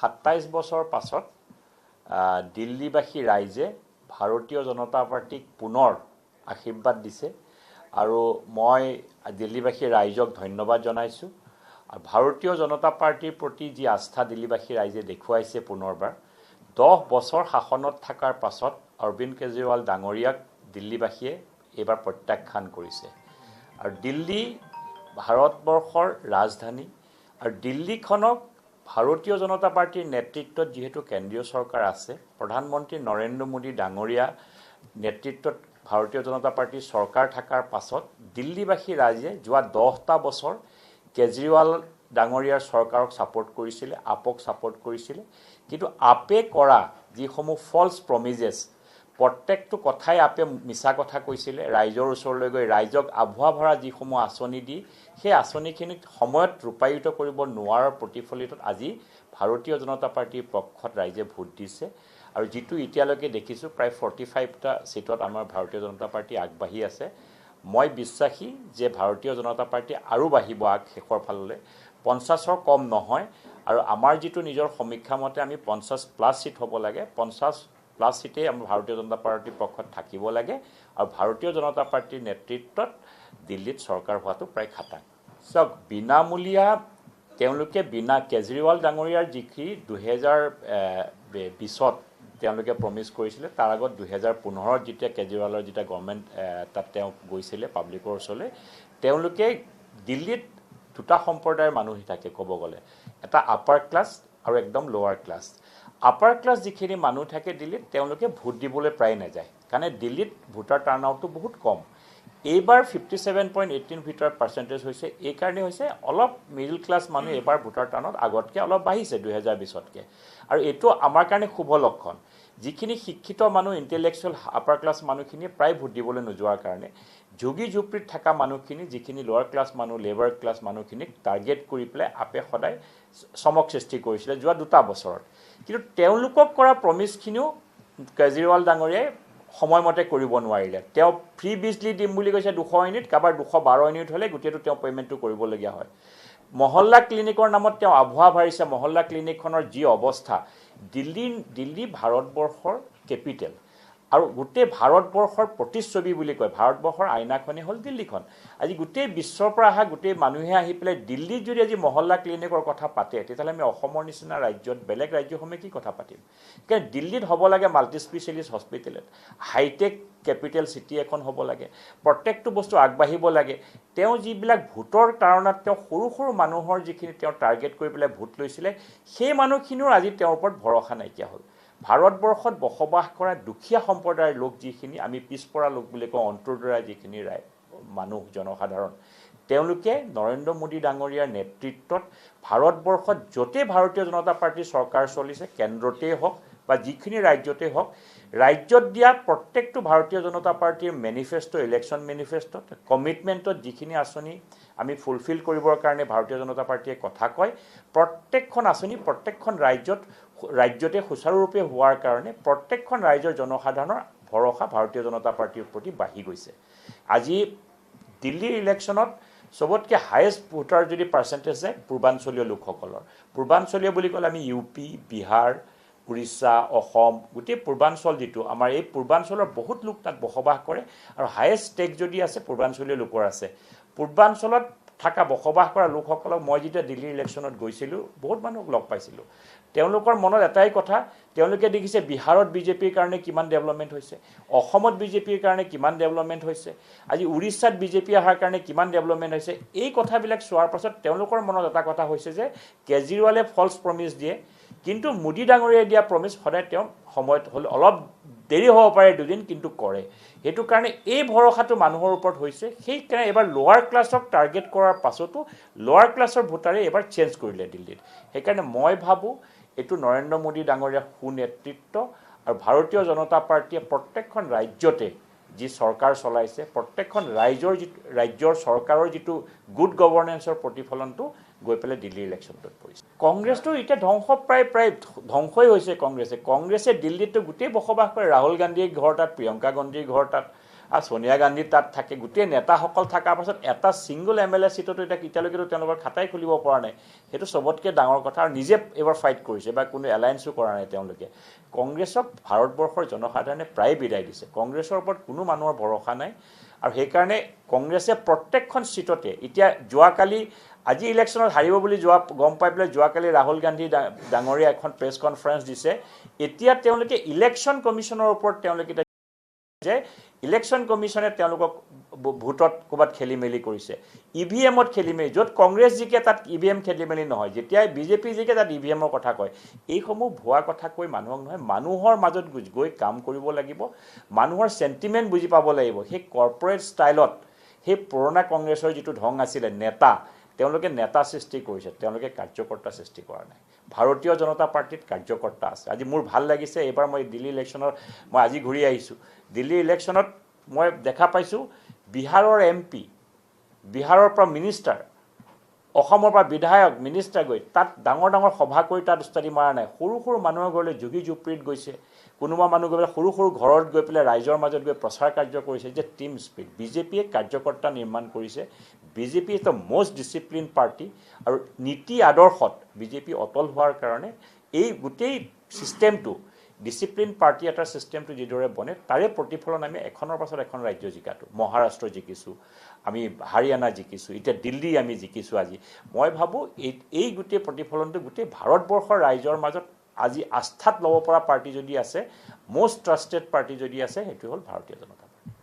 27 বছৰ পাছত দিল্লীবাসী ৰাইজে ভাৰতীয় জনতা পাৰ্টিক পুনৰ আশীৰ্বাদ দিছে আৰু মই দিল্লীবাসী ৰাইজক ধন্যবাদ জনাইছোঁ। ভাৰতীয় জনতা পাৰ্টিৰ প্ৰতি যি আস্থা দিল্লীবাসী ৰাইজে দেখুৱাইছে পুনৰবাৰ 10 বছৰ শাসনত থকাৰ পাছত অৰবিন্দ কেজৰিৱাল ডাঙৰীয়াক দিল্লীবাসীয়ে এইবাৰ প্ৰত্যাখ্যান কৰিছে। আৰু দিল্লী ভাৰতবৰ্ষৰ ৰাজধানী আৰু দিল্লীখনক ভাৰতীয় জনতা পাৰ্টিৰ নেতৃত্বত যিহেতু কেন্দ্ৰীয় চৰকাৰ আছে, প্ৰধানমন্ত্ৰী নৰেন্দ্ৰ মোদী ডাঙৰীয়া নেতৃত্বত ভাৰতীয় জনতা পাৰ্টিৰ চৰকাৰ থকাৰ পাছত দিল্লীবাসী ৰাইজে যোৱা 10টা বছৰ কেজৰিৱাল ডাঙৰীয়াৰ চৰকাৰক ছাপোৰ্ট কৰিছিলে, আপক ছাপোৰ্ট কৰিছিলে। কিন্তু আপে কৰা যিসমূহ ফলছ প্ৰমিজেছ, প্ৰত্যেকটো কথাই আপে মিছা কথা কৈছিলে, ৰাইজৰ ওচৰলৈ গৈ ৰাইজক আভুৱা ভৰা যিসমূহ আঁচনি দি সেই আঁচনিখিনিক সময়ত ৰূপায়িত কৰিব নোৱাৰাৰ প্ৰতিফলিতত আজি ভাৰতীয় জনতা পাৰ্টিৰ পক্ষত ৰাইজে ভোট দিছে। আৰু যিটো এতিয়ালৈকে দেখিছোঁ প্ৰায় 45টা চিটত আমাৰ ভাৰতীয় জনতা পাৰ্টি আগবাঢ়ি আছে। মই বিশ্বাসী যে ভাৰতীয় জনতা পাৰ্টি আৰু বাঢ়িব শেষৰ ফাললৈ, 50ৰ কম নহয়। আৰু আমাৰ যিটো নিজৰ সমীক্ষা মতে আমি 50+ চিট হ'ব লাগে, 50+ চিটেই আমাৰ ভাৰতীয় জনতা পাৰ্টিৰ পক্ষত থাকিব লাগে। আৰু ভাৰতীয় জনতা পাৰ্টিৰ নেতৃত্বত দিল্লীত চৰকাৰ হোৱাটো প্ৰায় খাটাং। চাওক, বিনামূলীয়া তেওঁলোকে কেজৰিৱাল ডাঙৰীয়াৰ যিখিনি 2020ত তেওঁলোকে প্ৰমিছ কৰিছিলে, তাৰ আগত 2015ত যেতিয়া কেজৰিৱালৰ যেতিয়া গভৰ্ণমেণ্ট তাত তেওঁ গৈছিলে পাব্লিকৰ ওচৰলৈ, তেওঁলোকে দিল্লীত দুটা সম্প্ৰদায়ৰ মানুহ থাকে ক'ব গ'লে, এটা আপাৰ ক্লাছ আৰু একদম লোৱাৰ ক্লাছ। আপাৰ ক্লাছ যিখিনি মানুহ থাকে দিল্লীত, তেওঁলোকে ভোট দিবলৈ প্ৰায় নাযায়, কাৰণ দিল্লীত ভোটাৰ টাৰ্ণ আউটটো বহুত কম। এইবাৰ 57.18% হৈছে। এইকাৰণে হৈছে অলপ মিডল ক্লাছ মানুহ এইবাৰ ভোটাৰ টাৰ্ণত আগতকৈ অলপ বাঢ়িছে 2020তকৈ। আৰু এইটো আমাৰ কাৰণে শুভ লক্ষণ। যিখিনি শিক্ষিত মানুহ, ইণ্টেলেকচুৱেল আপাৰ ক্লাছ মানুহখিনিয়ে প্ৰায় ভোট দিবলৈ নোযোৱাৰ কাৰণে ঝুগি ঝুপড়িত থকা মানুহখিনি, যিখিনি লোৱাৰ ক্লাছ মানুহ, লেবাৰ ক্লাছ মানুহখিনিক টাৰ্গেট কৰি পেলাই আপে সদায় চমক সৃষ্টি কৰিছিলে যোৱা 2টা বছৰত। কিন্তু তেওঁলোকক কৰা প্ৰমিছখিনিও কেজৰিৱাল ডাঙৰীয়াই সময়মতে কৰিব নোৱাৰিলে। তেওঁ ফ্ৰী বিজলী দিম বুলি কৈছে 200 ইউনিট, কাৰোবাৰ 212 ইউনিট হ'লে গোটেইটো তেওঁ পে'মেণ্টটো কৰিবলগীয়া হয়। মহল্লা ক্লিনিকৰ নামত তেওঁ আভুৱা ভাৰিছে। মহল্লা ক্লিনিকখনৰ যি অৱস্থা, দিল্লী ভাৰতবৰ্ষৰ কেপিটেল আৰু গোটেই ভাৰতবৰ্ষৰ প্ৰতিচ্ছবি বুলি কয়। ভাৰতবৰ্ষৰ আইনাখনেই হ'ল দিল্লীখন। আজি গোটেই বিশ্বৰ পৰা অহা গোটেই মানুহে আহি পেলাই দিল্লীত যদি আজি মহল্লা ক্লিনিকৰ কথা পাতে, তেতিয়াহ'লে আমি অসমৰ নিচিনা ৰাজ্যত বেলেগ ৰাজ্যসমূহে কি কথা পাতিম? কাৰণ দিল্লীত হ'ব লাগে মাল্টি স্পেচিয়েলিষ্ট হস্পিটেলত, হাইটেক কেপিটেল চিটি এখন হ'ব লাগে, প্ৰত্যেকটো বস্তু আগবাঢ়িব লাগে। তেওঁ যিবিলাক ভোটৰ তাৰণাত তেওঁ সৰু সৰু মানুহৰ যিখিনি তেওঁ টাৰ্গেট কৰি পেলাই ভোট লৈছিলে, সেই মানুহখিনিও আজি তেওঁৰ ওপৰত ভৰসা নাইকিয়া হ'ল। ভাৰতবৰ্ষত বসবাস কৰা দুখীয়া সম্প্ৰদায়ৰ লোক, যিখিনি আমি পিছপৰা লোক বুলি কওঁ, অন্তৰ্দৰা যিখিনি মানুহ, জনসাধাৰণ, তেওঁলোকে নৰেন্দ্ৰ মোদী ডাঙৰীয়াৰ নেতৃত্বত ভাৰতবৰ্ষত য'তেই ভাৰতীয় জনতা পাৰ্টিৰ চৰকাৰ চলিছে, কেন্দ্ৰতেই হওক বা যিখিনি ৰাজ্যতেই হওক, ৰাজ্যত দিয়া প্ৰত্যেকটো ভাৰতীয় জনতা পাৰ্টিৰ মেনিফেষ্টো, ইলেকশ্যন মেনিফেষ্টোত, কমিটমেণ্টত যিখিনি আঁচনি আমি ফুলফিল কৰিবৰ কাৰণে ভাৰতীয় জনতা পাৰ্টিয়ে কথা কয়, প্ৰত্যেকখন আঁচনি প্ৰত্যেকখন ৰাজ্যতে সুচাৰুৰূপে হোৱাৰ কাৰণে প্ৰত্যেকখন ৰাজ্যৰ জনসাধাৰণৰ ভৰসা ভাৰতীয় জনতা পাৰ্টিৰ প্ৰতি বাঢ়ি গৈছে। আজি দিল্লীৰ ইলেকশ্যনত চবতকৈ হায়েষ্ট ভোটাৰ যদি পাৰ্চেণ্টেজ যায় পূৰ্বাঞ্চলীয় লোকসকলৰ। পূৰ্বাঞ্চলীয় বুলি ক'লে আমি UP, বিহাৰ, উৰিষ্যা, অসম, গোটেই পূৰ্বাঞ্চল যিটো আমাৰ, এই পূৰ্বাঞ্চলৰ বহুত লোক তাত বসবাস কৰে। আৰু হায়েষ্ট ষ্টেক যদি আছে পূৰ্বাঞ্চলীয় লোকৰ আছে। পূৰ্বাঞ্চলত থকা বসবাস কৰা লোকসকলক মই যেতিয়া দিল্লীৰ ইলেকশ্যনত গৈছিলোঁ, বহুত মানুহক লগ পাইছিলোঁ। তেওঁলোকৰ মনত এটাই কথা, তেওঁলোকে দেখিছে বিহাৰত বিজেপিৰ কাৰণে কিমান ডেভেলপমেণ্ট হৈছে, অসমত বিজেপিৰ কাৰণে কিমান ডেভেলপমেণ্ট হৈছে, আজি উৰিষ্যাত বিজেপি অহাৰ কাৰণে কিমান ডেভেলপমেণ্ট হৈছে। এই কথাবিলাক চোৱাৰ পাছত তেওঁলোকৰ মনত এটা কথা হৈছে যে কেজৰিৱালে ফলছ প্ৰমিছ দিয়ে, কিন্তু মোদী ডাঙৰীয়াই দিয়া প্ৰমিছ সদায় তেওঁ সময়ত হ'ল, অলপ দেৰি হ'ব পাৰে 2 দিন, কিন্তু কৰে। সেইটো কাৰণে এই ভৰসাটো মানুহৰ ওপৰত হৈছে। সেইকাৰণে এইবাৰ লোৱাৰ ক্লাছক টাৰ্গেট কৰাৰ পাছতো লোৱাৰ ক্লাছৰ ভোটাৰে এইবাৰ চেঞ্জ কৰিলে দিল্লীত। সেইকাৰণে মই ভাবোঁ এইটো নৰেন্দ্ৰ মোদী ডাঙৰীয়াৰ সুনেতৃত্ব আৰু ভাৰতীয় জনতা পাৰ্টিয়ে প্ৰত্যেকখন ৰাজ্যতে যি চৰকাৰ চলাইছে, প্ৰত্যেকখন ৰাজ্যৰ চৰকাৰৰ যিটো গুড গভৰ্নেন্সৰ প্ৰতিফলনটো গৈ পেলাই দিল্লীৰ ইলেকশ্যনটোত পৰিছে। কংগ্ৰেছটো এতিয়া প্ৰায় ধ্বংসই হৈছে। কংগ্ৰেছে দিল্লীততো গোটেই বসবাস কৰে। ৰাহুল গান্ধীৰ ঘৰ তাত, প্ৰিয়ংকা গান্ধীৰ ঘৰ তাত, আৰু সোনিয়া গান্ধী তাত থাকে, গোটেই নেতাসকল থকাৰ পাছত এটা ছিংগল MLA চিটতো এতিয়ালৈকেতো তেওঁলোকৰ খাতাই খুলিব পৰা নাই। সেইটো চবতকৈ ডাঙৰ কথা। আৰু নিজে এইবাৰ ফাইট কৰিছে বা কোনো এলায়েন্সো কৰা নাই তেওঁলোকে। কংগ্ৰেছক ভাৰতবৰ্ষৰ জনসাধাৰণে প্ৰায় বিদায় দিছে। কংগ্ৰেছৰ ওপৰত কোনো মানুহৰ ভৰসা নাই। আৰু সেইকাৰণে কংগ্ৰেছে প্ৰত্যেকখন চিটতে এতিয়া যোৱাকালি আজি ইলেকশ্যনত হাৰিব বুলি গম পাই পেলাই যোৱাকালি ৰাহুল গান্ধী ডাঙৰীয়া এখন প্ৰেছ কনফাৰেঞ্চ দিছে। এতিয়া তেওঁলোকে ইলেকশ্যন কমিশ্যনৰ ওপৰত তেওঁলোকে যে ইলেকশ্যন কমিশ্যনে তেওঁলোকক ভোটত ক'ৰবাত খেলি মেলি কৰিছে, EVMত খেলি মেলি, য'ত কংগ্ৰেছ জিকে তাত EVM খেলি মেলি নহয়, যেতিয়াই BJP জিকে তাত EVMৰ কথা কয়। এইসমূহ ভুৱা কথা কৈ মানুহক নহয়, মানুহৰ মাজত গৈ কাম কৰিব লাগিব, মানুহৰ চেণ্টিমেণ্ট বুজি পাব লাগিব। সেই কৰ্পৰেট ষ্টাইলত সেই পুৰণা কংগ্ৰেছৰ যিটো ঢং আছিলে নেতা, তেওঁলোকে নেতা সৃষ্টি কৰিছে, তেওঁলোকে কাৰ্যকৰ্তা সৃষ্টি কৰা নাই। ভাৰতীয় জনতা পাৰ্টিত কাৰ্যকৰ্তা আছে। আজি মোৰ ভাল লাগিছে, এইবাৰ মই দিল্লী ইলেকশ্যনৰ মই আজি ঘূৰি আহিছোঁ, দিল্লী ইলেকশ্যনত মই দেখা পাইছোঁ বিহাৰৰ MP, বিহাৰৰ পৰা মিনিষ্টাৰ, অসমৰ পৰা বিধায়ক মিনিষ্টাৰ গৈ তাত ডাঙৰ ডাঙৰ সভা কৰি তাত উস্তাদি মৰা নাই। সৰু সৰু মানুহৰ ঘৰলৈ ঝুগি ঝুপৰিত গৈছে, কোনোবা মানুহ গৈ পেলাই সৰু সৰু ঘৰত গৈ পেলাই ৰাইজৰ মাজত গৈ প্ৰচাৰ কাৰ্য কৰিছে যে টিম স্পিৰিট। BJPয়ে কাৰ্যকৰ্তা নিৰ্মাণ কৰিছে। BJP is the most discipline party. আৰু নীতি আদৰ্শত BJP অটল হোৱাৰ কাৰণে এই গোটেই ছিষ্টেমটো, ডিচিপ্লিন পাৰ্টি এটাৰ ছিষ্টেমটো যিদৰে বনে তাৰে প্ৰতিফলন আমি এখনৰ পাছত এখন ৰাজ্য জিকাটো। মহাৰাষ্ট্ৰ জিকিছোঁ, আমি হাৰিয়ানা জিকিছোঁ, এতিয়া দিল্লী আমি জিকিছোঁ আজি। মই ভাবোঁ এই গোটেই প্ৰতিফলনটো গোটেই ভাৰতবৰ্ষৰ ৰাইজৰ মাজত আজি আস্থাত ল'ব পৰা পাৰ্টি যদি আছে, মষ্ট ট্ৰাষ্টেড পাৰ্টি যদি আছে, সেইটো হ'ল ভাৰতীয় জনতা পাৰ্টি।